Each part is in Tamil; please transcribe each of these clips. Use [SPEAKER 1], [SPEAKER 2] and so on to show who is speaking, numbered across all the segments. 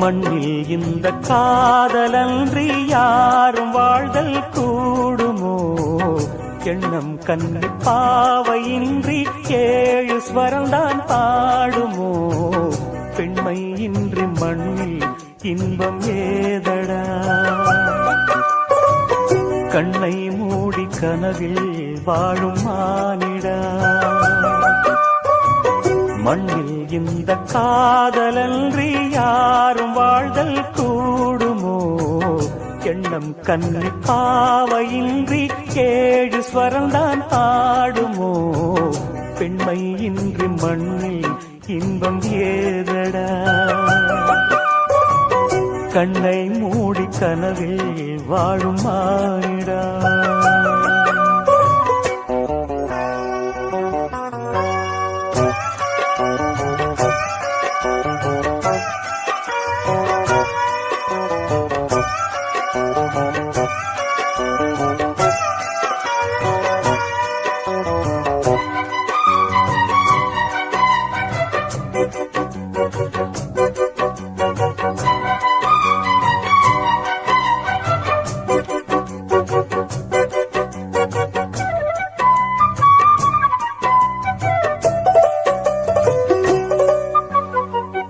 [SPEAKER 1] மண்ணில் இந்த காதலன்றி யாரும் வாழ்தல் கூடுமோ? எண்ணம் கண்ணி பாவையின்றி ஏழு ஸ்வரம்தான் பாடுமோ? பெண்மை இன்றி மண்ணில் இன்பம் ஏதடா? கண்ணை மூடி கனவில் வாழும் மானிடா. மண்ணில் இந்த காதலன்றி யாரும் வாழ்தல் கூடுமோ? எண்ணம் கண்ணி பாவையின்றி ஏழு ஸ்வரம்தான் ஆடுமோ? பெண்மை இன்றி மண்ணில் இன்பம் ஏதடா? கண்ணை மூடி கனவில் வாழும் மானிடா.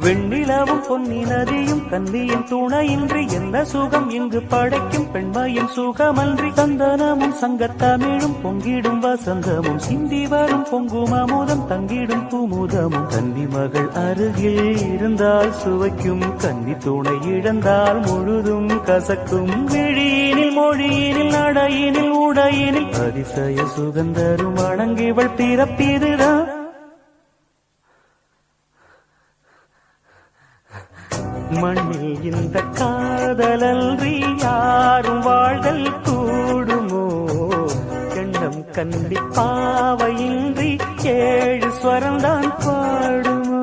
[SPEAKER 1] வெண்ணிலவும் பொன்னி நதியும் கன்னியின் துணையின்றி என்ன சுகம் இங்கு படைக்கும்? பெண்மையின் சுகமன்றி சந்தனமும் சங்கத்தமிழும் பொங்கிடும் வசந்தமும் சிந்தி வரும் பொங்கும் அமுதம் தங்கிடும் குமுதமும். கன்னி மகள் அருகில் இருந்தால் சுவைக்கும், கன்னி துணை இழந்தால் முழுதும் கசக்கும். விழியினில் மொழியினில் நடையினில் உடையினில் அதிசய சுகந்தரும் அணங்கிவள் பிறப்பிதுதான். மண்ணில் இந்த காதலன்றி யாரும் வாழ்தல் கூடுமோ? எண்ணம் கண்டி பாவையின்றி ஏழு ஸ்வரம்தான் பாடுமோ?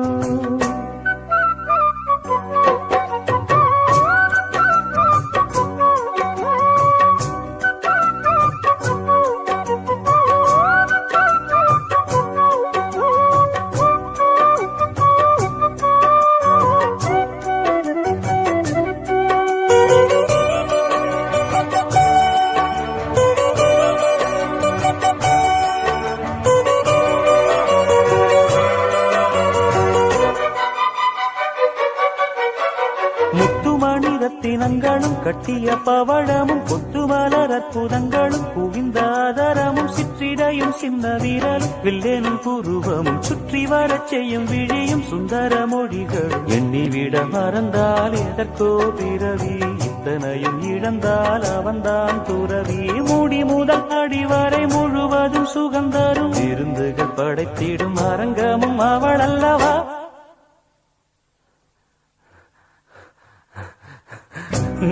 [SPEAKER 1] முத்துமணி ரத்தினங்களும் கட்டிய பவழமும் கொத்துமலர் அற்புதங்களும் குவிந்த ஆதரமும் சிற்றிடையும் சின்ன வீரலும் வில்லேனும் புருவமும் சுற்றி வரச் செய்யும் விழியும் சுந்தர மொழிகளும். எண்ணிவிட மறந்தால் எதற்கோ பிறவி, இத்தனையும் இழந்தால் அவன்தான் துறவி. மூடி முதல் அடிவரை முழுவதும் சுகந்தரும் விருந்துகள் படைத்திடும் அரங்கமும் அவள் அல்லவா?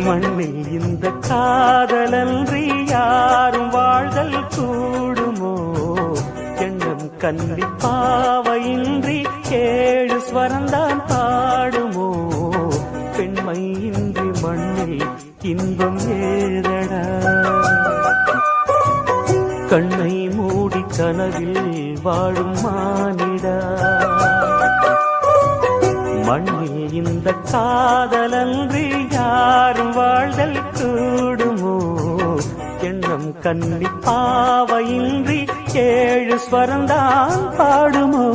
[SPEAKER 1] மண்ணில் இந்த காதலன்றி யாரும் வாழ்தல் கூடுமோ? எண்ணம் கன்னி பாவையின்றி ஏழு ஸ்வரம்தான் பாடுமோ? பெண்மை இன்றி மண்ணில் இன்பம் ஏதடா? கண்ணை மூடி கனவில் வாழும் மானிடா. மண்ணில் இந்த காதலன்றி யாரும் வாழ்தல் கூடுமோ? எண்ணம் கன்னி பாவையின்றி ஏழு ஸ்வரம்தான் பாடுமோ?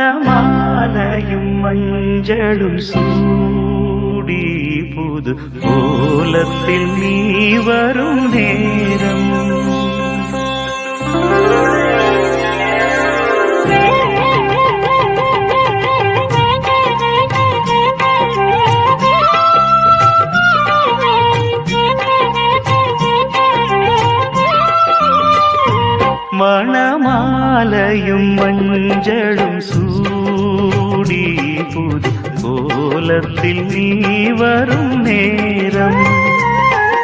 [SPEAKER 1] மணமாலையும் மஞ்சளும் சூடி புது கோலத்தில் நீ வரும் நேரம் மணமாலையும் மஞ்சளும் சூடி புது கோலத்தில் நீ வரும் நேரம்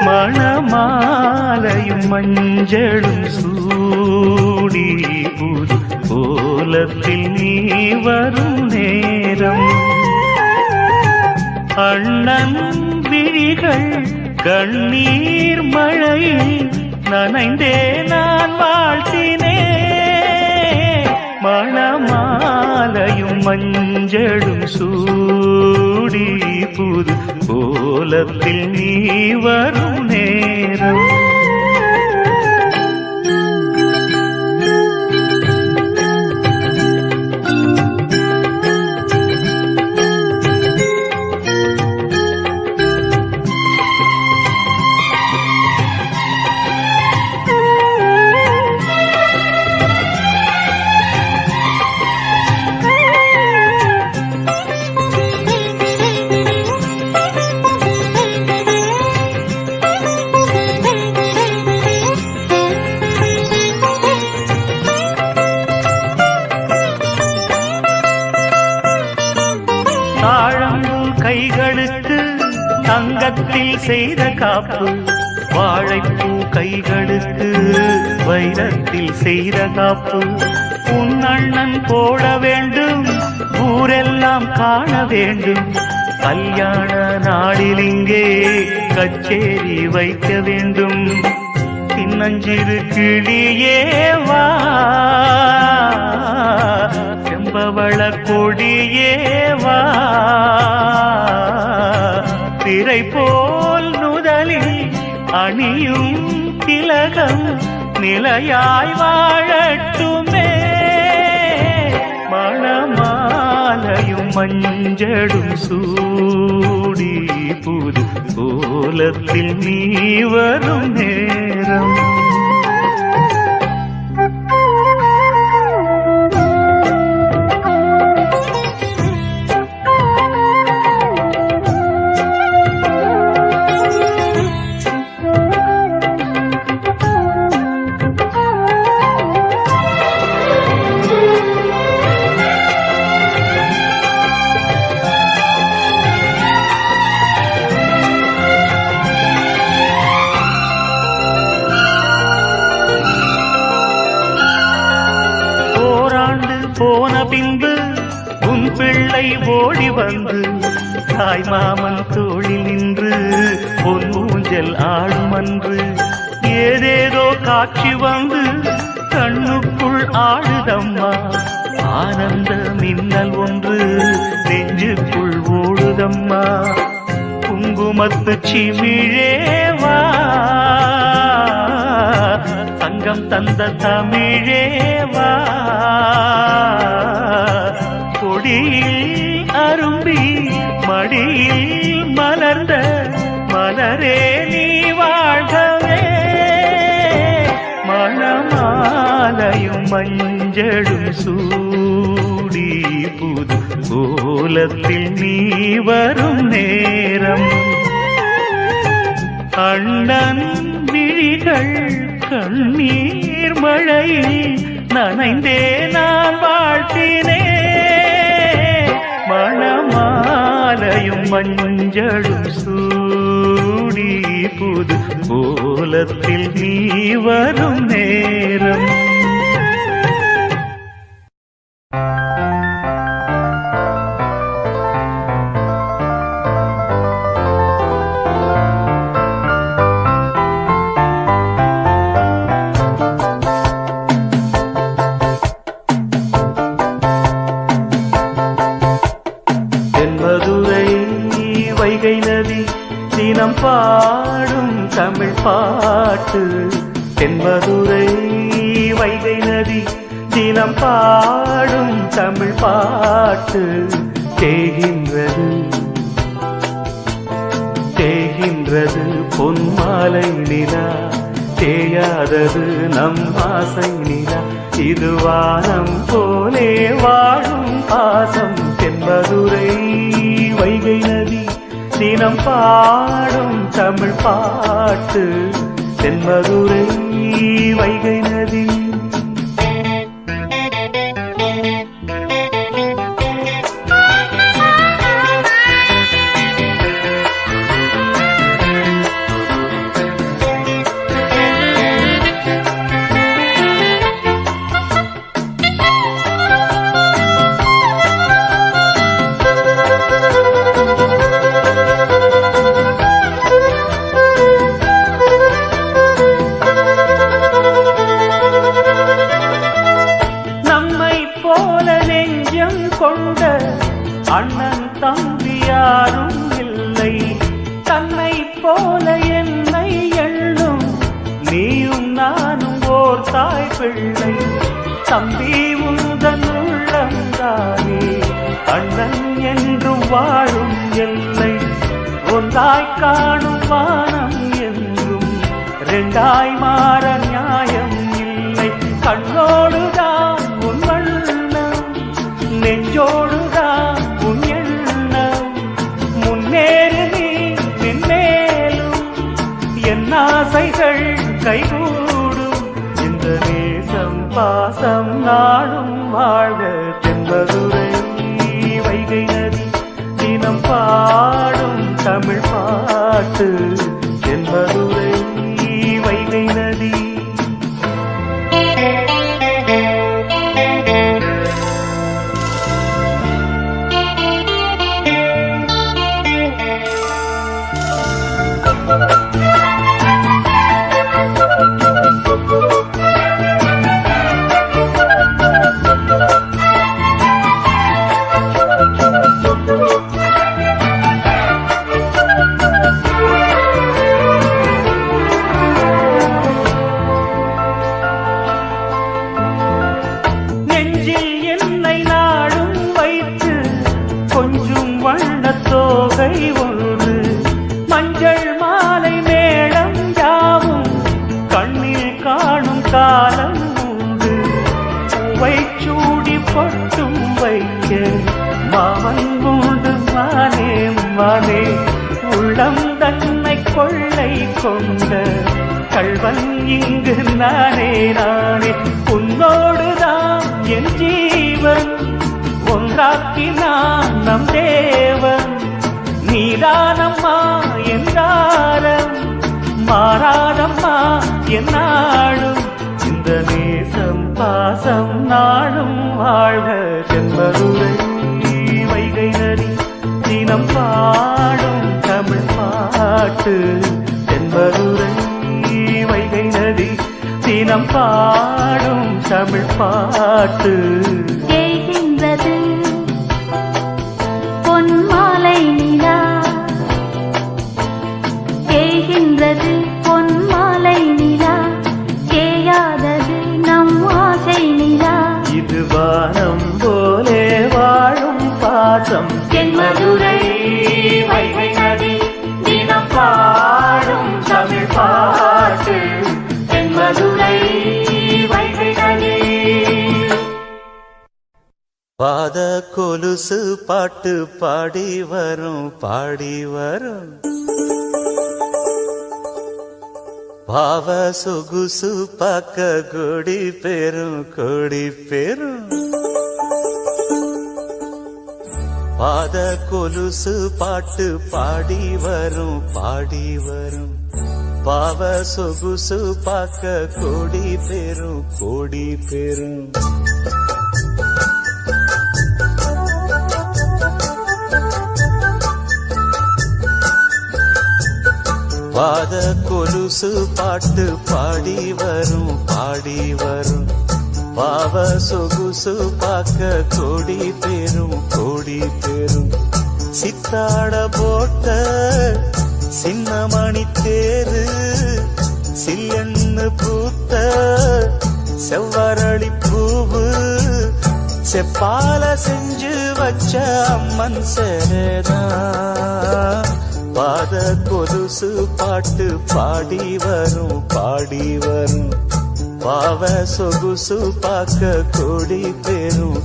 [SPEAKER 1] மணமாலையும் மஞ்சளும் சூடி புது கோலத்தில் நீ வரும் நேரம் அண்ணன் விழிகள் கண்ணீர் மழையில் நனைந்தே நான் வாழ்த்தினே மணமாலையும் மஞ்சளும் சூடி புது கோலத்தில் நீ வரும் நேரம் கைகளுக்கு தங்கத்தில் செய்த காப்பு வாழைப்பூ கைகளுக்கு வைரத்தில் செய்த காப்பு உன் அண்ணன் போட வேண்டும் ஊரெல்லாம் காண வேண்டும் கல்யாண நாளில் இங்கே கச்சேரி வைக்க வேண்டும். சின்னஞ்சிறு கிளியேவா, செம்பவள கொடியேவா, திரை போல் நுதலில் அணியும் திலகம் நிலையாய் வாழட்டுமே. மணமாலையும் மஞ்சளும் சூடி புது கோலத்தில் நீ வரும் நேரம். போன பின்பு உன் பிள்ளை ஓடி வந்து தாய் மாமன் தோளில் நின்று பொன் ஊஞ்சல் ஆடும் அன்று ஏதேதோ காட்சி வந்து கண்ணுக்குள் ஆடுதம்மா. ஆனந்த மின்னல் ஒன்று நெஞ்சுக்குள் ஓடுதம்மா. குங்குமத்து சிமிழேவா, தங்கம் தந்த தமிழேவா, கொடியில் அரும்பி மடியில் மலர்ந்த மலரே நீ வாழ்கவே. மணமாலையும் மஞ்சளும் சூடி புது கோலத்தில் நீ வரும் நேரம். அண்ணன் விழிகள் கண்ணீர் மழையில் நனைந்தே நான் வாழ்த்தினே. மணமாலையும் மஞ்சளும் சூடி புது கோலத்தில் நீ வரும் நேரம். வைகை நதி தினம் பாடும் தமிழ் பாட்டு. தென்மதுரை வைகை நதி தினம் பாடும் தமிழ் பாட்டு. தேகின்றது தேகின்றது பொன்மாலை நிலா, தேயாதது நம் ஆசை நிலா. இது வானம் போலே வாழும் பாசம். தென்மதுரை வைகை நதி தினம் பாடும் தமிழ் பாட்டு. தென்மதுரை வைகை நதி. கொண்ட அண்ணன் தம்பி யாரும் இல்லை. தன்னை போல என்னை எண்ணும் நீயும் நானும் ஓர் தாய் பிள்ளை. தம்பி உந்தன் உள்ளந்தானே அண்ணன் என்று வாழும் எல்லை. ஒன்றாய் காணும் வானம் என்றும் இரண்டாய் மாற நியாயம் இல்லை. கண்ணோடுதான் உன் வண்ணம், நெஞ்சோடுதான் உன் எண்ணம். முன்னேறு நீ மென்மேலும், என் ஆசைகள் கைகூடும். இந்த நேசம் பாசம் நாடும் வாழ்க. தென்மதுரை வைகை நதி தினம் பாடும் தமிழ் பாட்டு. தென்மதுரை வைகை நதி. மாமன் உண்டு மானே மானே உள்ளம் தன்னை கொள்ளை கொண்ட கள்வன் இங்கு நானே நானே உன்னோடுதான் என் ஜீவன் ஒன்றாக்கினான் நம் தேவன் நீதானம்மா என்றாரம் மாறாதம்மா என்னாலும் இந்த நேசம் பாசம் நாளும் வாழ்க தென்பதுரை வைகை நதி தினம் பாடும் தமிழ் பாட்டு தென்பதுரை வைகை நதி தினம் பாடும் தமிழ் பாட்டு
[SPEAKER 2] தேய்கின்றது பொன்மாலை நிலா தேய்கின்றது பொன்மாலை நிலா தேயாதது நம் ஆசை நிலா
[SPEAKER 1] இது வானம் போலே வாழும் பாசம் தென்மதுரை வைகை நதி தினம் பாடும் தமிழ் பாட்டு தென்மதுரை வைகை நதி பாத கொலுசு பாட்டு பாடி வரும் பாவ சொகுசு பார்க்க கொடி பெரும் பாத கொலுசு பாட்டு பாடி வரும் பாவ சொகுசு பார்க்க கொடி பெரும் பாத கொலுசு பாட்டு பாடி வரும் பாவ சொகுசு பார்க்க கொடி பெரும் சித்தாட போட்ட சின்னமணி தேரு சில்லெண்ணு பூத்த செவ்வரளி பூவு செப்பால செஞ்சு வச்ச அம்மன் சேரதா பாத கொலுசு பாட்டு பாடி வரும் பாவ சொகுசு பார்க்க கொடி பெரும்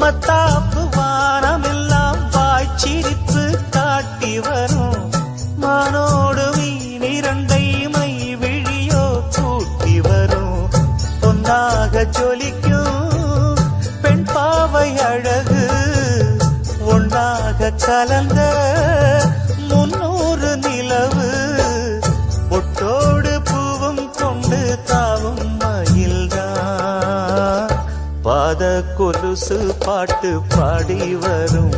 [SPEAKER 1] மத்தாப்பு வானமெல்லாம் வாய்ச்சிரிப்பு காட்டி வரும் மானோடு மீனிரண்டை மை விழியோ கூட்டி வரும் பொன்னாக ஜொலிக்கும் பெண் பாவை அழகு ஒன்னாக கலந்த 300 நிலவு பொட்டோடு பூவும் கொண்டு தாவும் மயில்தான் பாத கொலுசு பாட்டு பாடி வரும்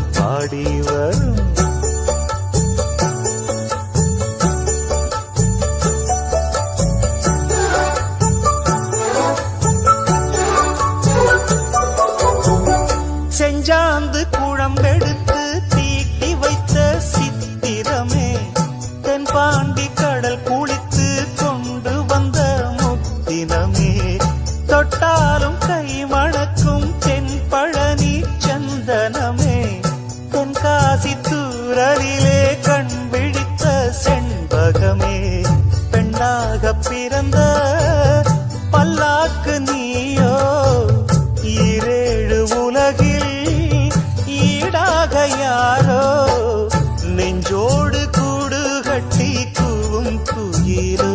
[SPEAKER 1] செஞ்சாந்து குழம்பெடுத்து தீட்டி வைத்த சித்திரமே தென்பாண்டி கடல் குளித்து கொண்டு வந்த முத்தினமே தொட்டாலும் கை மணக்கும் தென்பழனி சந்தனமே தென்காசி தூரலிலே கண் விழித்த செண்பகமே பெண்ணாக பிறந்த பல்லாக்கு நீயோ ஈரேழு உலகில் ஈடாக யாரோ நெஞ்சோடு கூடு கட்டி கூவும் குயிலோ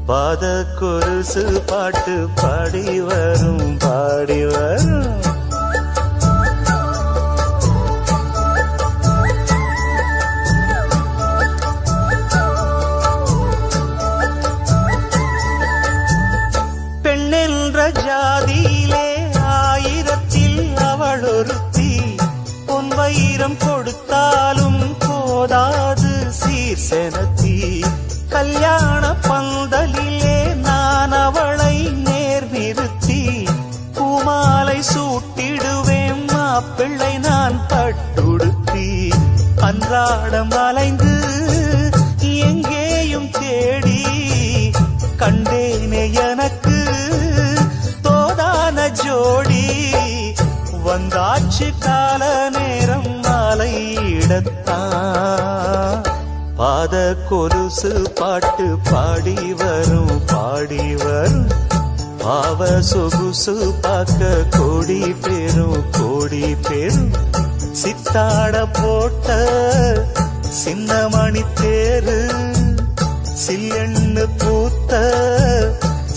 [SPEAKER 1] பாத கொலுசு பாட்டு பாடி வரும் பெண்ணென்ற ஜாதியிலே 1000 அன்றாடம் அலைந்து எங்கேயும் தேடி கண்டேனே எனக்கு தோதான ஜோடி வந்தாச்சு கால நேரம் மாலையிடத்தான் பாத கொலுசு பாட்டு பாடி வரும் பாவ சொகுசு பார்க்க கோடி பேரும் சித்தாட போட்ட சின்னமணி தேரு சில்லெண்ணு பூத்த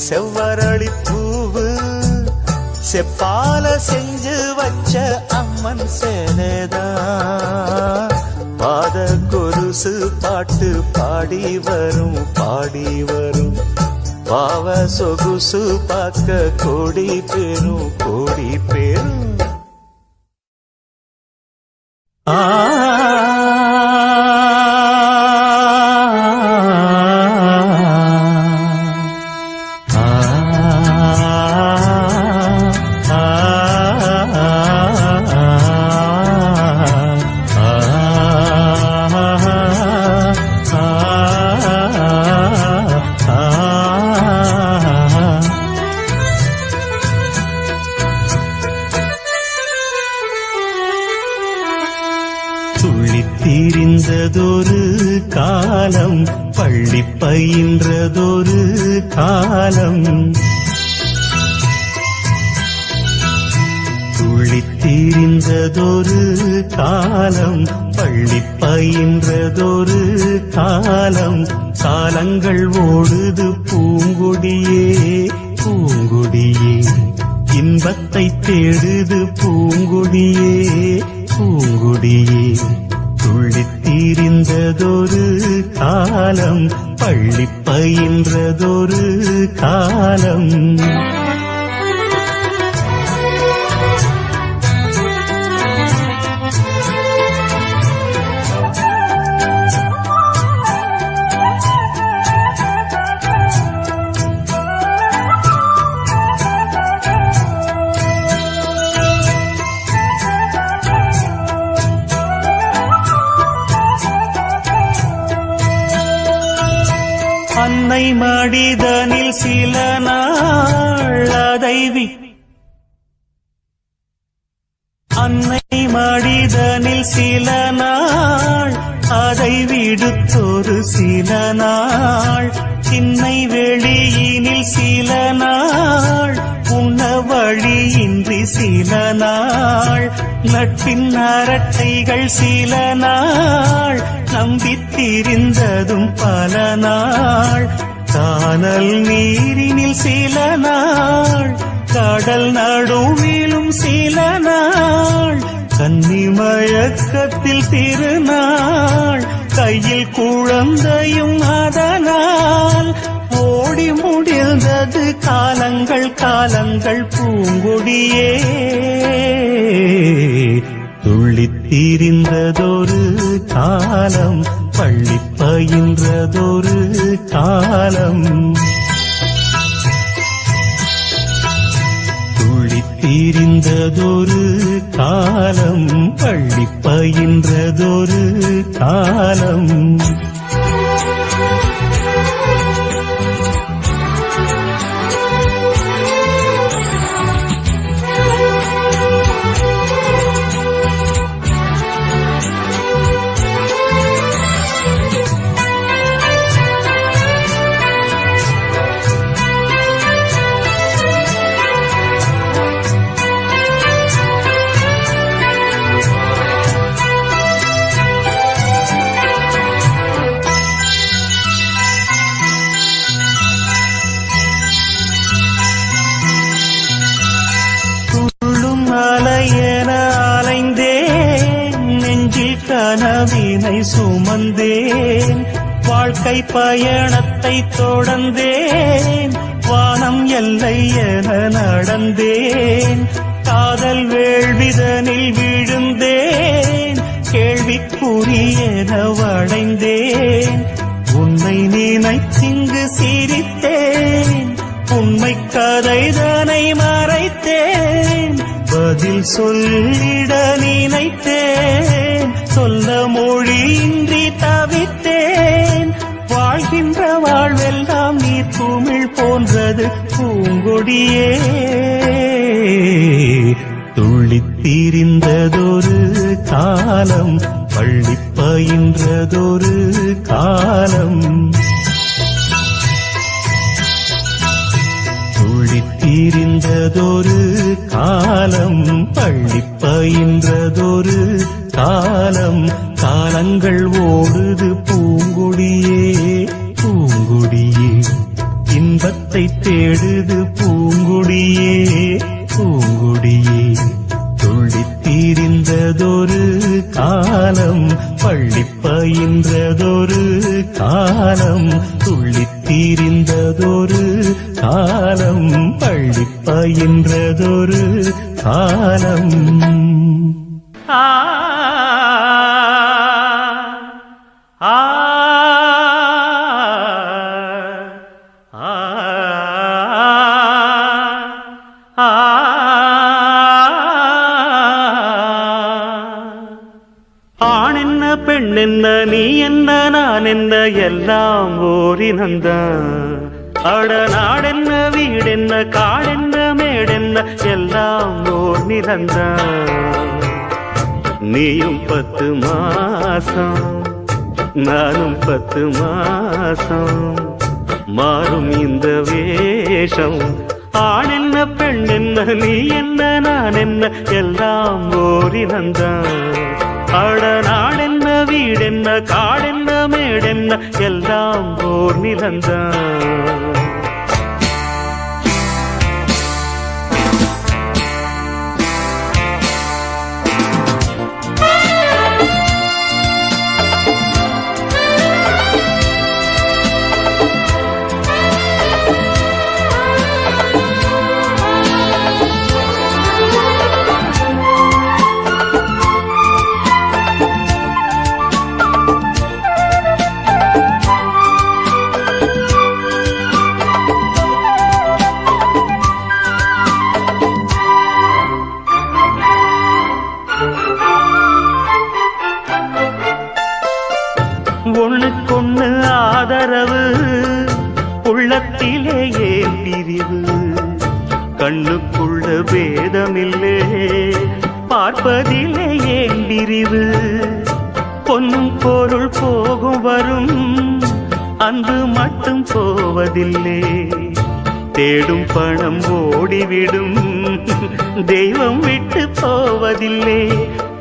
[SPEAKER 1] செவ்வரளி பூவு செப்பால செஞ்சு வச்ச அம்மன் சேலைதான் பாத கொலுசு பாட்டு பாடி வரும் பாவ சொகுசு பார்க்க கோடி பேரும் துள்ளித்தீரிந்ததொரு காலம் பள்ளி பயின்றதொரு காலம் துள்ளித்தீரிந்ததொரு காலம் பள்ளி பயின்றதொரு காலம் காலங்கள் ஓடுது பூங்கொடியே இன்பத்தை தேடுது பூங்கொடியே துள்ளித்தீரிந்ததொரு காலம் பள்ளி பயின்றதொரு காலம் அன்னை மடிதனில் சில நாள் அன்னை மடிதனில் சில நாள் அதை விடுத்தொரு சில நாள் சின்னை வெளியினில் சில நாள் உண்ண வழியின்றி சில நாள் நட்பின் அரட்டைகள் சில நாள் நம்பித்திருந்ததும் பல நாள் கானல் நீரினில் சில நாள் கடல் நடுவிலும் சில நாள் கன்னி மயக்கத்தில் திருநாள் கையில் குழந்தையும் அதனால் ஓடி முடிந்தது காலங்கள் பூங்கொடியே துள்ளித்தீரிந்ததொரு காலம் பள்ளி பயின்றதொரு காலம் துள்ளித்தீரிந்ததொரு காலம் பள்ளி பயின்றதொரு காலம் கனவினை சுமந்தேன் வாழ்க்கை பயணத்தை தொடர்ந்தேன் வானம் எல்லை என நடந்தேன் காதல் வேள்விதனில் விழுந்தேன் கேள்விக்குரியென வளைந்தேன் உன்னை நினைத்திங்கு சிரித்தேன் உண்மை கதைதனை மறைத்தேன் பதில் பதில் சொல்லிட நினைத்தேன், சொல்ல மொழியின்றி தவித்தேன். வாழ்கின்ற வாழ்வெல்லாம் நீர் குமிழ் போன்றது பூங்கொடியே. துள்ளித் திரிந்ததொரு காலம், பள்ளி பயின்றதொரு காலம். துள்ளித் திரிந்ததொரு காலம், பள்ளி பயின்றதொரு காலம். காலங்கள் ஓடுது பூங்கொடியே, பூங்கொடியே. இன்பத்தை தேடுது பூங்கொடியே, பூங்கொடியே. துள்ளித் திரிந்ததொரு காலம், பள்ளி பயின்றதொரு காலம். துள்ளித் திரிந்ததொரு காலம், பள்ளி பயின்றதொரு காலம். ஆ ஆ ஆ. ஆண் என்ன பெண் என்ன நீ என்ன நான் என்ன எல்லாம் ஓரினந்தான். அட நாடென்ன வீடென்ன காடென்ன மேடென்ன எல்லாம் ஓர் நிலந்தான். நீயும் 10 மாசம் நானும் 10 மாசம், மாறும் இந்த வேஷம். ஆண் என்ன பெண் என்ன நீ என்ன நான் என்ன எல்லாம் ஓரினந்தான். அட நாடென்ன வீடென்ன காடென்ன மேடென்ன எல்லாம் ஓர் நிலந்தான். ஒண்ணுக்கொண்ணு ஆதரவு, உள்ளத்திலே ஏன் பிரிவு. கண்ணுக்குள்ள பேதமில்லே, பார்ப்பதிலே ஏன் பிரிவு. பொன்னும் பொருள் போகும் வரும், அன்பு மட்டும் போவதில்லை. தேடும் பணம் ஓடிவிடும், தெய்வம் விட்டு போவதில்லை.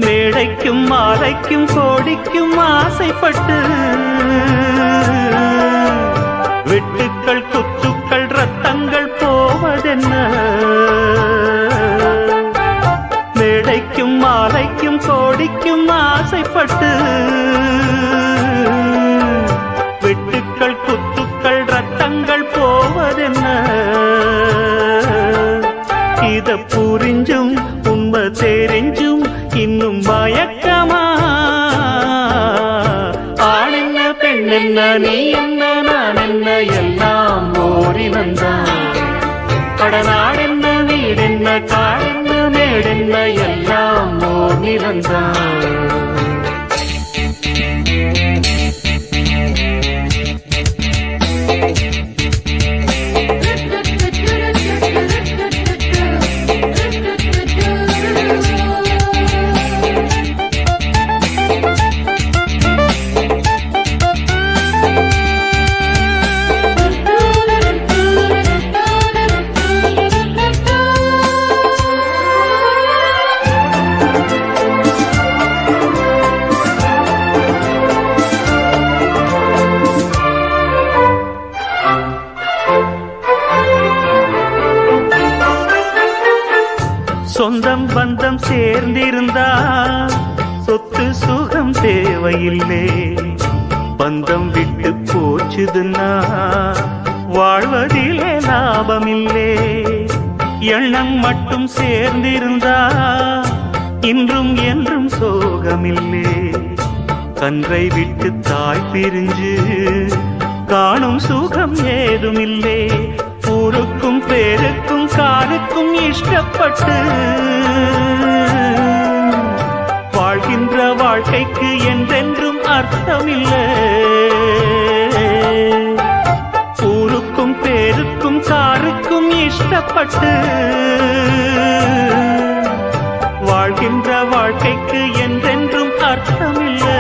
[SPEAKER 1] மேடைக்கும் மாலைக்கும் கோடிக்கும் ஆசைப்பட்டு வெட்டுக்கள் குத்துக்கள் ரத்தங்கள் போவதென்ன. மேடைக்கும் மாலைக்கும் கோடிக்கும் ஆசைப்பட்டு வெட்டுக்கள் குத்துக்கள் ரத்தங்கள் போவதென்ன. இத புரிஞ்சும் உண்மை தெரிஞ்சும் இன்னும் மயக்கமா. ஆண் என்ன பெண் என்ன நீ என்ன நான் என்ன எல்லாம் ஓரினந்தான். கடநாடென்ன வீடென்ன காடென்ன மேடென்ன எல்லாம் ஓர் நிலந்தான். சொந்தம் பந்தம் சேர்ந்திருந்தா சொத்து சுகம் தேவையில்லை. பந்தம் விட்டு போச்சுதுன்னா வாழ்வதிலே லாபமில்லை. எண்ணம் மட்டும் சேர்ந்திருந்தா இன்றும் என்றும் சோகமில்லை. கன்றை விட்டு தாய் பிரிஞ்சு காணும் சுகம் ஏதுமில்லை. ஊருக்கும் பேருக்கும் காருக்கும் இஷ்டப்பட்டு வாழ்க்கைக்கு என்றென்றும் அர்த்தமில்லை. ஊருக்கும் பேருக்கும் காருக்கும் இஷ்டப்பட்டு வாழ்கின்ற வாழ்க்கைக்கு என்றென்றும் அர்த்தமில்லை.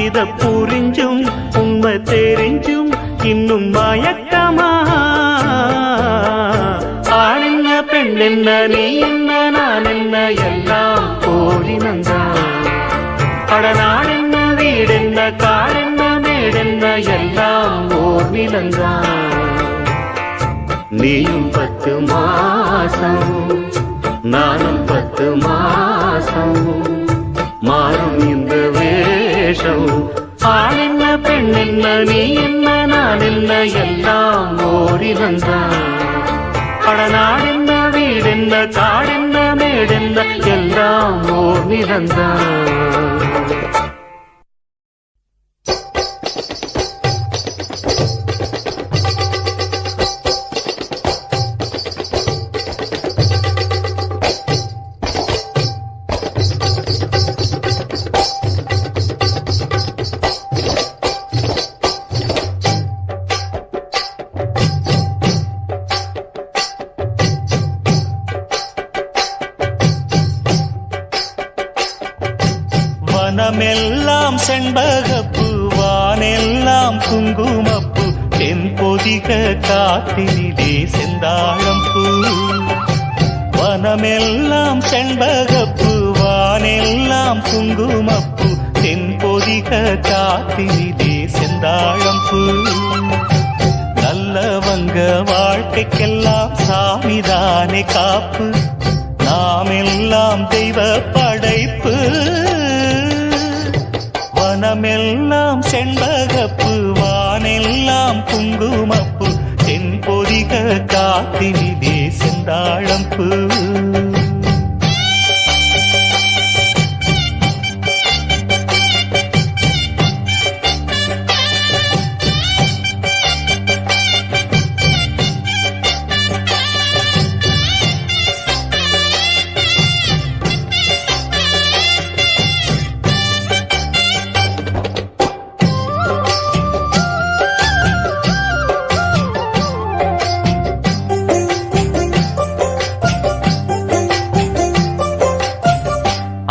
[SPEAKER 1] இத புரிஞ்சும் உண்மை தெரிஞ்சும் இன்னும் மயக்கமா? ஆண் என்ன பெண் என்ன நீ என்ன நான் என்ன எல்லாம் போரினந்தான். கடநாடென்ன வீடென்ன காடென்ன மேடென்ன எல்லாம் ஓர் நிலந்தான். நீயும் 10 மாசம் நானும் 10 மாசம் மாறும் இந்த வேஷம். ஆண் என்ன பெண் என்ன நீ என்ன நான் என்ன எல்லாம் ஓரினந்தான். கடநாடென்ன வீடென்ன காடென்ன மேடென்ன எல்லாம் ஓர் நிலந்தான். வனமெல்லாம் செண்பகப்பூ வானெல்லாம் குங்குமப்பூ தென்பொதிக காத்தினிலே செந்தாழம்பூ. வனமெல்லாம் செண்பகப்பூ வானெல்லாம் குங்குமப்பூ தென்பொதிக காத்தினிலே செந்தாழம்பூ. நல்லவங்க வாழ்க்கைக்கெல்லாம் சாமிதானே காப்பு. நாமெல்லாம் தெய்வ படைப்பு. வனமெல்லாம் செண்பகப்பூ வானெல்லாம் குங்குமப்பூ தென்பொதிக காத்தினிலே செந்தாழம்பூ.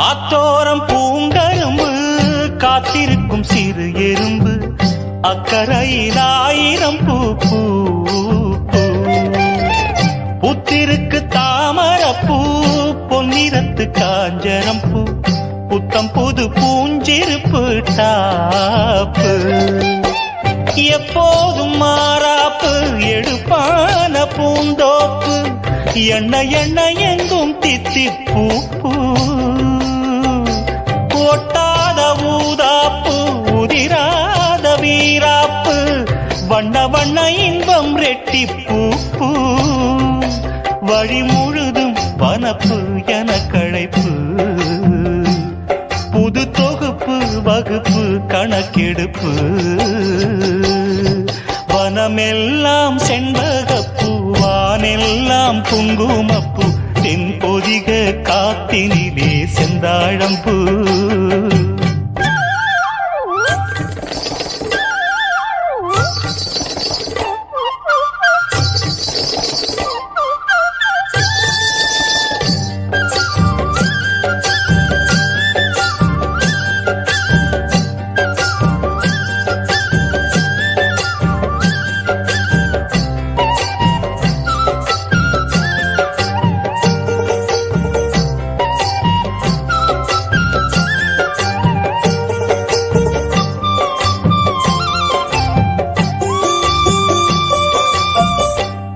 [SPEAKER 1] ஆத்தோரம் பூங்கரும்பு காத்திருக்கும் சிறு எறும்பு அக்கரையில் 1000 பூ பூ புத்திருக்கு தாமரப்பூ பொன்னிறத்து காஞ்சரம் பூ புத்தம் புது பூஞ்சிருப்பு டாப்பு. எப்போதும் மாறாப்பு எடுப்பான பூந்தோப்பு. எண்ண எண்ண எங்கும் தித்திப்பூ பூ ஒட்டாத ஊதாப்பு உதிராத வீராப்பு. வண்ண வண்ண இன்பம் ரெட்டிப்பூ பூ வழி முழுதும் வனப்பு என களைப்பு. புது தொகுப்பு வகுப்பு கணக்கெடுப்பு. வனமெல்லாம் செண்பகப்பூ வானெல்லாம் குங்குமப்பூ தென்பொதிக காத்தினிலே செந்தாழம்பூ.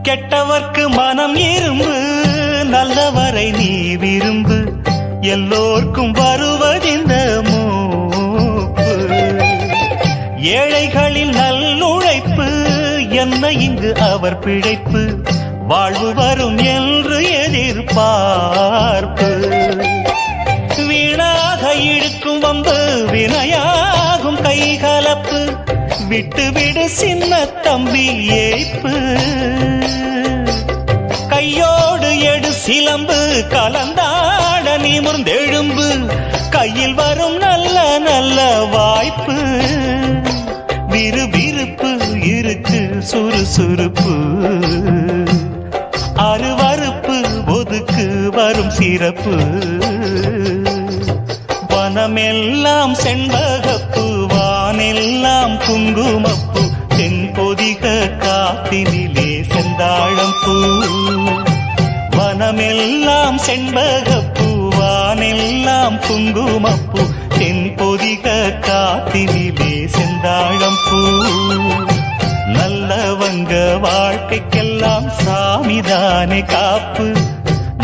[SPEAKER 1] கெட்டவர்க்கு மனம் இரும்பு நல்லவரை நீ விரும்பு. எல்லோர்க்கும் வருவதிந்த மூப்பு. ஏழைகளின் நல்லுழைப்பு என்ன இங்கு அவர் பிழைப்பு. வாழ்வு வரும் என்று எதிர்பார்ப்பு. வீணாக இழுக்கும் வம்பு வினையாகும் கைகலப்பு. விட்டு விடு சின்ன தம்பி ஏய்ப்பு. கையோடு எடு சிலம்பு கலந்தாட நிமிர்ந்தெழும்பு கையில் வரும் நல்ல நல்ல வாய்ப்பு விறுவிறுப்பு இருக்கு சுறுசுறுப்பு அருவருப்பு ஒதுக்கு வரும் சிறப்பு வனமெல்லாம் செண்பகப்பு வானெல்லாம் குங்குமப்பு தென்பொதிக காத்தினிலே செந்தாழம் பூ வனமெல்லாம் செண்பகப்பு வானெல்லாம் குங்குமப்பு தென்பொதிக காத்தினிலே செந்தாழம் பூ நல்லவங்க வாழ்க்கைக்கெல்லாம் சாமிதானே காப்பு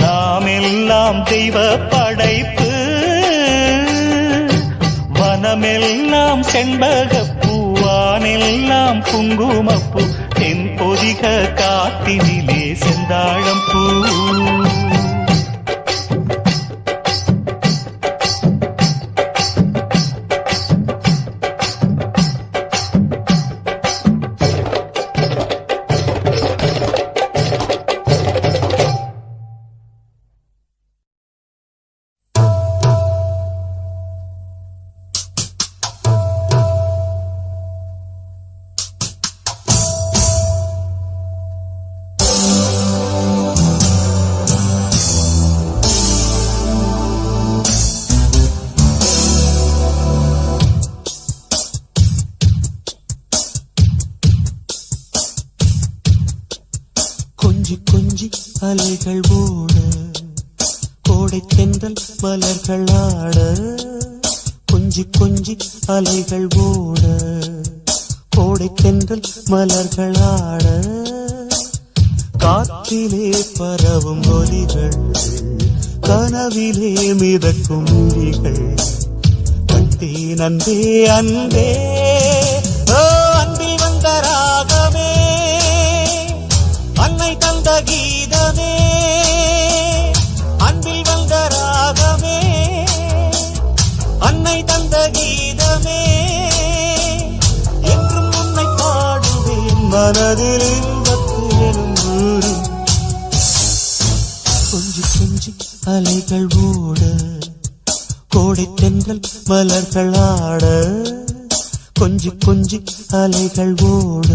[SPEAKER 1] நாம் எல்லாம் தெய்வ படைப்பு வனமெல்லாம் செண்பகப்பூ வானெல்லாம் குங்குமப்பூ தென்பொதிக காத்தினிலே செந்தாழம் பூ
[SPEAKER 3] கொஞ்சி அலைகள் ஓட கோடை தென்றல் மலர்கள் ஆட கொஞ்சி அலைகள் ஓட கோடை தென்றல் மலர்கள் ஆட காற்றிலே பரவும் ஒலிகள் கனவிலே மிதக்கும் மொழிகள் கட்டி நன்பே அன்பே அன்பில் வந்த ராகமே அன்னை தந்த கீதமே அன்பில் வந்த ராகமே அன்னை தந்த கீதமே என்றும் உன்னை பாடுவேன் மனதில் இன்பத்திலும் ஊரும் கொஞ்சி அலைகள் ஓட கோடை தென்றல் மலர்கள் ஆட கொஞ்சி அலைகள் ஓட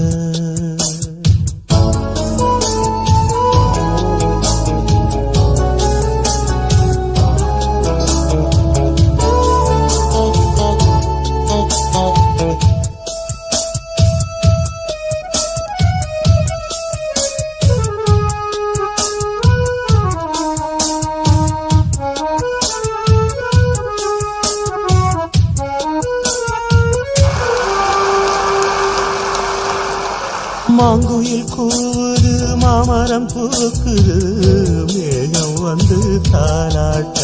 [SPEAKER 3] மாங்குயில் கூறு மாமரம் பூக்குது மேகம் வந்து தாலாட்ட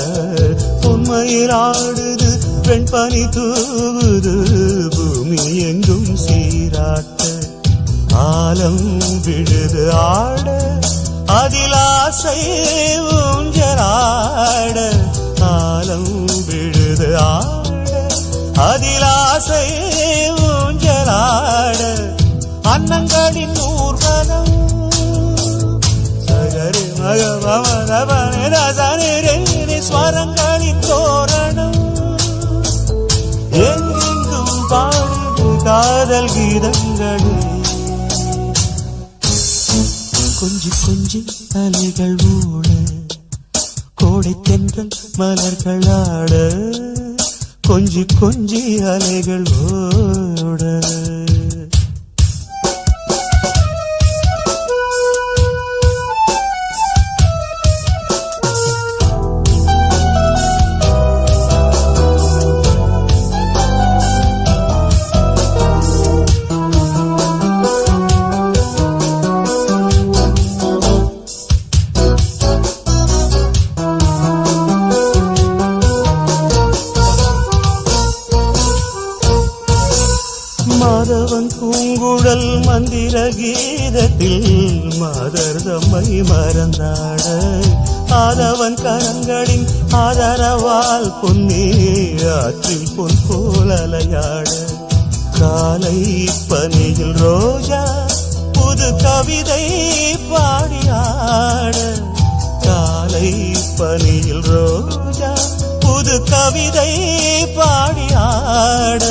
[SPEAKER 3] உண்மையில் ஆடுது வெண்பனி தூவுது பூமி எங்கும் சீராட்ட ஆலம் விடுது ஆட அதில் ஆசை ஊஞ்சலாட ஆலம் விடுது ஆட அதில் ஆசை ஊஞ்சலாட அன்னங்களின் ஊர்வலம் சகரி மகமனே ஸ்வரங்களின் தோரணம் எங்கெங்கும் பாடுது காதல் கீதங்களே கொஞ்சி அலைகள் ஓட கோடை தென்றல் மலர்கள் ஆட கொஞ்சி அலைகள் ஓட மாதவன் பூங்குழல் மந்திர கீதத்தில் மாதர்தம்மை மறந்தாட ஆதவன் கரங்களின் ஆதரவால் பொன்னே ஆற்றில் பொன் போல் அலையாட காலை பனியில் ரோஜா புது கவிதை பாடியாட காலை பனியில் ரோஜா புது கவிதை பாடி ஆட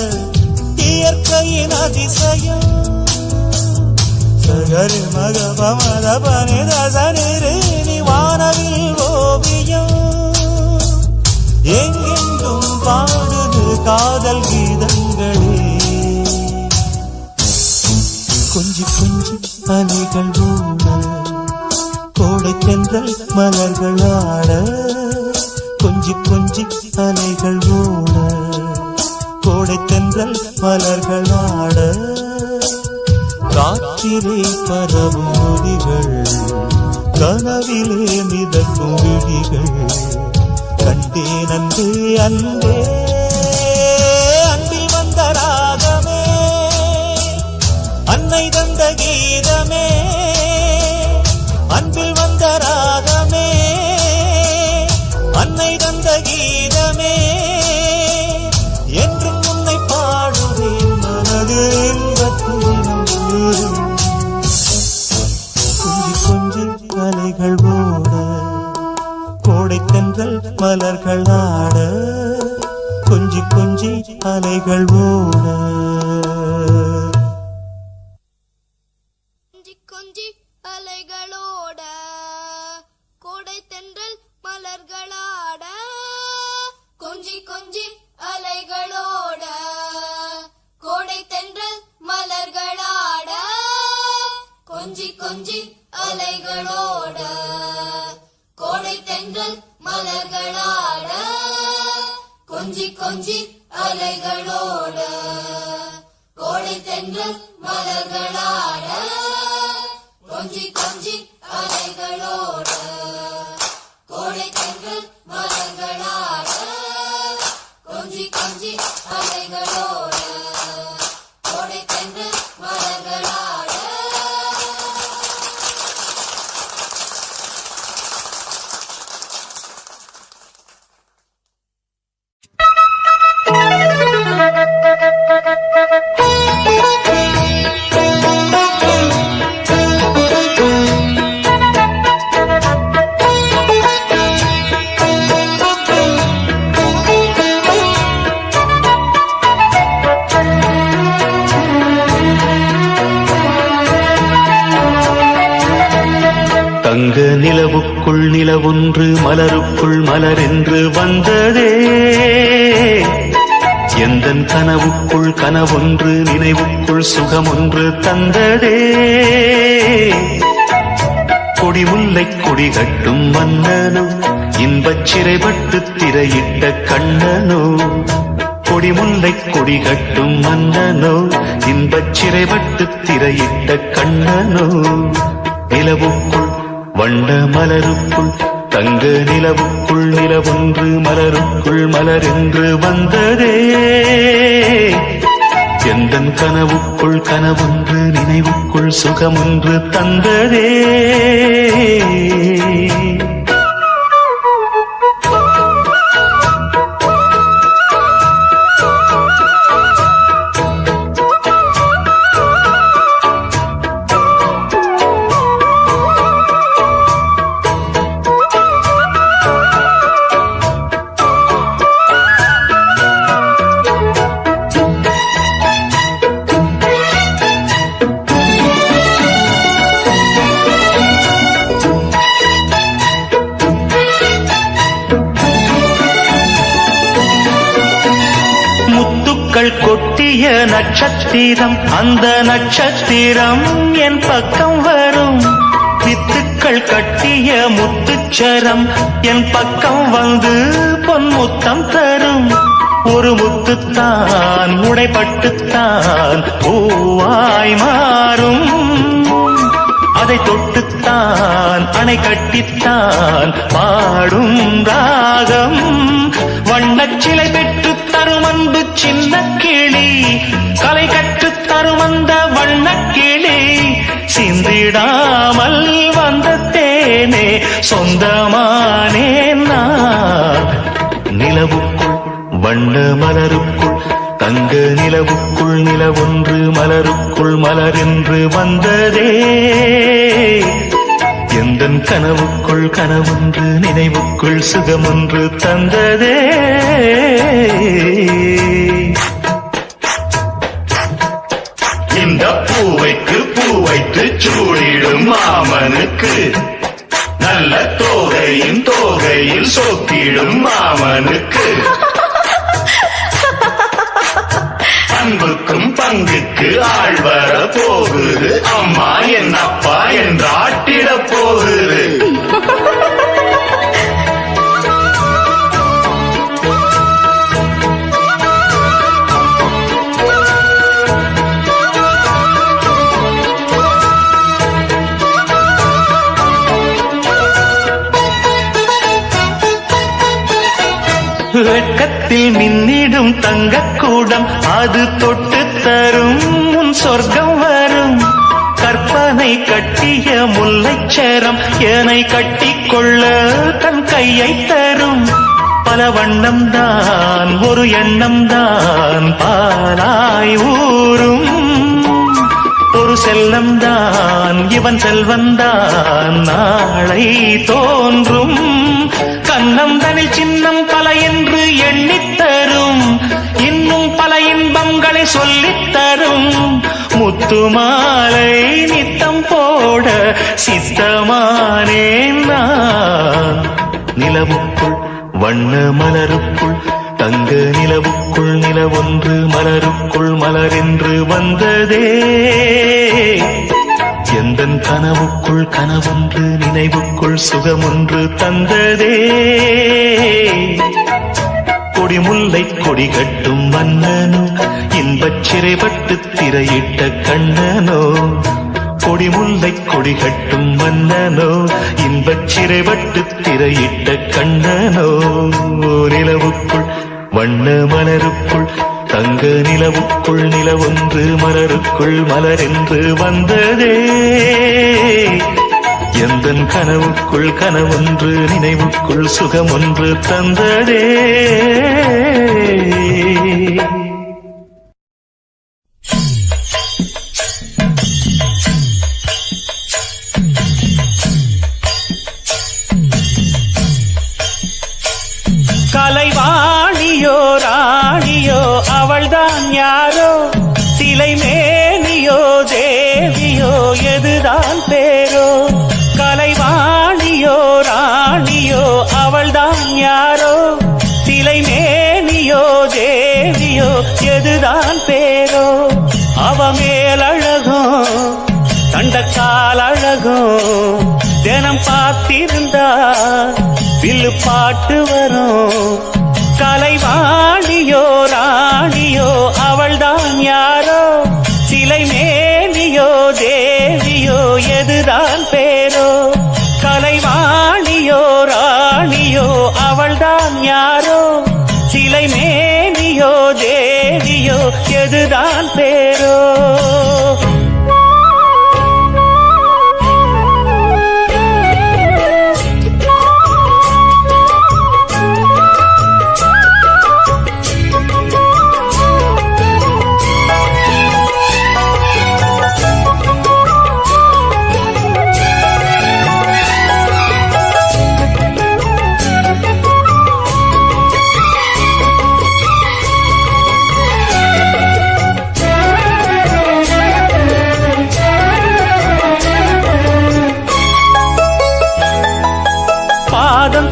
[SPEAKER 3] இயற்கையின் அதிசயம் சகரி மகபமத பனிதசனி வானவில் ஓவியம் எங்கெங்கும் பாடுது காதல் கீதங்களே கொஞ்சி கொஞ்சி அலைகள் ஓட கோடை தென்றல் மலர்கள் ஆட கொஞ்சி கொஞ்சி அலைகள் ஓட கோடை தென்றல் மலர்கள் ஆட காற்றிலே பரவும் நொடிகள் கனவிலே மிதக்கும் விழிகள் கண்டேன் அன்பே அன்பே அன்பில் வந்த ராகமே அன்னை தந்த கீதமே அன்பில் வந்த ராகமே அன்னை தந்த கீதமே என்றும் உன்னை பாடுவேன் மனது கொஞ்சி கொஞ்சி அலைகள் ஓட கோடை தென்றல் மலர்கள் ஆட கொஞ்சி கொஞ்சி அலைகள் ஓட
[SPEAKER 4] கொஞ்சி அலைகளோட கோடை தென்றல் மலர்களாட கொஞ்சி கொஞ்சி அலைகளோட கோடை தென்றல் மலர்களாட கொஞ்சி கொஞ்சி அலைகளோட கோடை தென்றல் மலர்களாட கொஞ்சி கொஞ்சி அலைகளோட கோடை தென்றல் மலர்களாட கொஞ்சி கொஞ்சி அலைகளோட கோடை தென்றல் மலர்களாட கொஞ்சி கொஞ்சி அலைகளோட கோடை தென்றல் மலர்களாட
[SPEAKER 3] தங்க நிலவுக்குள் நிலவொன்று மலருக்குள் மலரென்று வந்ததே எந்தன் கனவுக்குள் கனவொன்று நினைவுக்குள் சுகமொன்று தந்ததே கொடிமுல்லை கொடி கட்டும் மன்னனோ இன்பச் சிறைப்பட்டு திரையிட்ட கண்ணனோ கொடிமுல்லை கொடி கட்டும் மன்னனோ இன்பச் சிறைப்பட்டு திரையிட்ட கண்ணனோ நிலவுக்குள் வண்ண மலருக்குள் தங்க நிலவுக்குள் நிலவொன்று மலருக்குள் மலரென்று வந்ததே எந்தன் கனவுக்குள் கனவொன்று நினைவுக்குள் சுகமொன்று தந்ததே கொட்டிய நட்சத்திரம் அந்த நட்சத்திரம் என் பக்கம் வரும் வித்துக்கள் கட்டிய முத்துச்சரம் என் பக்கம் வந்து பொன்முத்தம் தரும் ஒரு முத்துத்தான் உடைப்பட்டுத்தான் பூவாய் மாறும் அதை தொட்டுத்தான் அணை கட்டித்தான் பாடும் ராகம் வண்ணச்சிலை பெற்று தரும் அன்பு சின்ன கிளி கலை கற்று தரும் அந்த வண்ண கிளி சிந்திடாமல் வந்த தேனே சொந்தமானே நான் நிலவுக்குள் வண்ண மலருக்குள் தங்க நிலவுக்குள் நிலவொன்று மலருக்குள் மலரென்று வந்ததே எந்தன் கனவுக்குள் கனவொன்று நினைவுக்குள் சுகமொன்று தந்ததே. இந்த பூவைக்கு பூ வைத்து சூடிடும் மாமனுக்கு நல்ல தோகையின் தோகையில் சோக்கிடும் மாமனுக்கு அன்புக்கும் பங்குக்கு ஆள் வர போகுது அம்மா என் அப்பா என்றாட்டிட போகுது. வெட்கத்தில் மின்னிடும் தங்கக்கூடம் அது தொட்டு தரும் உன் சொர்க்கம் வரும். கற்பனை கட்டிய முல்லைச்சரம் என்னை கட்டிக்கொள்ள தன் கையை தரும். பல வண்ணம் தான் ஒரு எண்ணம் தான் பாலாய் ஊரும். ஒரு செல்லம் தான் இவன் செல்வந்தான் நாளை தோன்றும். கண்ணம் தனில் சின்னம் பல என்று எண்ணித்தரும். இன்னும் பல இன்பங்களை சொல்லித்தரும். முத்துமாலை நித்தம் போட சித்தமானேன் நான். நிலவுக்குள் வண்ண மலருக்குள் தங்க நிலவுக்குள் நிலவொன்று மலருக்குள் மலரென்று வந்ததே. எந்தன் கனவுக்குள் கனவொன்று நினைவுக்குள் சுகமொன்று தந்ததே. கொடிமுல்லை கொடி கட்டும் மன்னனோ இன்பச் சிறைப்பட்டு திரையிட்ட கண்ணனோ. கொடிமுல்லை கொடி கட்டும் மன்னனோ இன்பச் சிறைப்பட்டு திரையிட்ட கண்ணனோ. நிலவுக்குள் வண்ண மலருக்குள் தங்க நிலவுக்குள் நிலவொன்று மலருக்குள் மலரென்று வந்ததே. எந்தன் கனவுக்குள் கனவொன்று நினைவுக்குள் சுகமொன்று தந்ததே. கலைவாணியோ ராணியோ அவள்தான் யாரோ. சிலை மேனியோ தேவியோ எதுதான் பேரோ. கலைவாணியோ ராணியோ அவள்தான் யாரோ. சிலை மேனியோ தேவியோ எதுதான் பேரோ. அவ மேலழகோ தண்டக்கால் அழகோ தினம் பார்த்திருந்தா வில்லு பாட்டு வரும். கலைவாணியோ ராணியோ அவள்தான் யாரோ. சிலை மேனியோ தேவியோ எதுதான் பேரோ. கலைவாணியோ ராணியோ அவள்தான் யாரோ. சிலை மேனியோ தேவியோ எதுதான் பேரோ.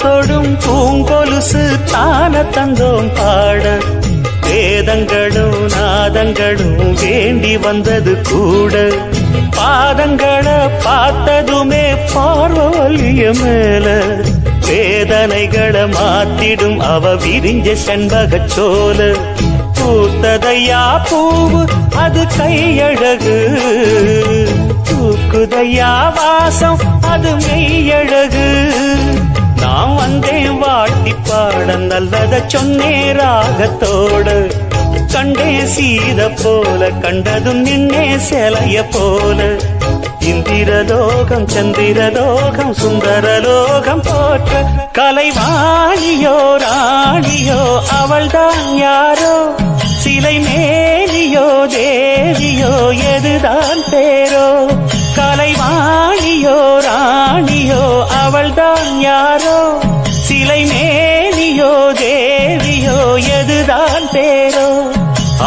[SPEAKER 3] தொடும் பூங்கொலுசு தான தந்தோம் பாட. வேதங்களும் நாதங்களும் வேண்டி வந்தது கூட. பாதங்களை பார்த்ததுமே பார்வலிய மேல வேதனைகளை மாத்திடும் அவ விரிஞ்ச செண்பகச் சோல. பூத்ததையா பூவு அது கையழகு. தூக்குதையா வாசம் அது மெய்யழகு. நான் வந்தேன் வாட்டி பாட நல்லத சொன்னே ராகத்தோடு. கண்டே சீத போல கண்டதும் நின்னே சிலைய போல. இந்திரலோகம் சந்திரலோகம் சுந்தரலோகம் போற்ற. கலைவாணியோ ராணியோ அவள்தான் யாரோ. சிலை மேலியோ தேவியோ எதுதான் பேரோ.
[SPEAKER 1] கலைவாணியோ ராணியோ அவள்தான் யாரோ சிலை மேனியோ தேவியோ எதுதான் பேரோ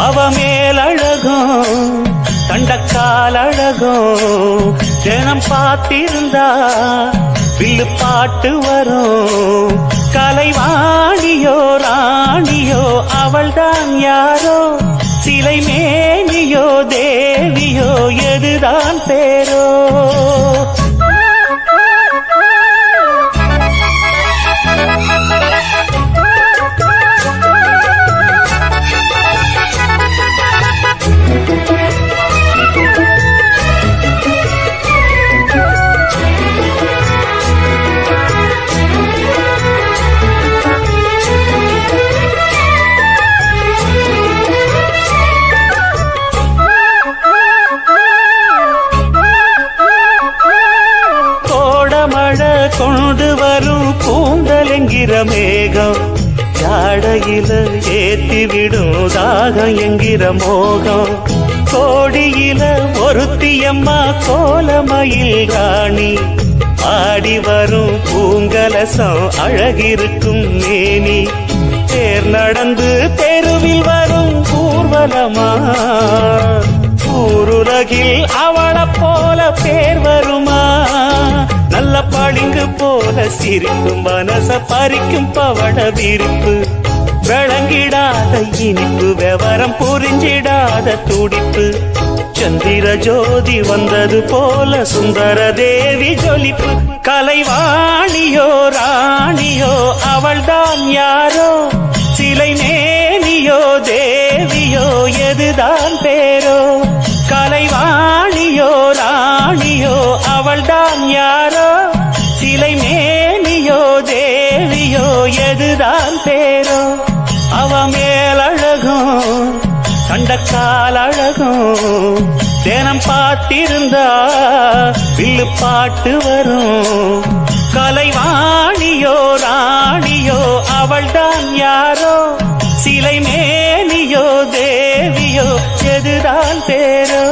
[SPEAKER 1] அவ மேலழகோ தண்டக்கால் அழகோ தினம் பார்த்திருந்தா வில்லு பாட்டு வரும் கலைவாணியோ ராணியோ அவள்தான் யாரோ சிலை மேனியோ தேவியோ எதுதான் பேரோ கொண்டு வரும் கூந்தல் என்கிற மேகம் ஜாடையில ஏத்திவிடும் தாகம் என்கிற மோகம் கோடியில ஒருத்தியம்மா கோலமயில் ராணி ஆடி வரும் பூங்கலசம் அழகிருக்கும் மேனி தேர் நடந்து தெருவில் வரும் ஊர்வலமா ஊருலகில் அவளை போல பேர் வருமா நல்ல பளிங்கு போல சிரிக்கும் மனச பறிக்கும் பவள விரிப்பு விளங்கிடாத இனிப்பு விவரம் புரிஞ்சிடாத துடிப்பு சந்திர ஜோதி வந்தது போல சுந்தர தேவி ஜொலிப்பு கலைவாணியோ ராணியோ அவள்தான் யாரோ சிலை மேனியோ தேவியோ எதுதான் பேரோ கலைவாணியோ ராணியோ அவள்தான் யாரோ சிலை மேனியோ தேவியோ எதுதான் பேரோ அவ மேலழகும் கண்டக்கால் அழகும் தினம் பார்த்திருந்தா வில்லு பாட்டு வரும் கலைவாணியோ ராணியோ அவள்தான் யாரோ சிலை மேனியோ தேவியோ எதுதான் பேரோ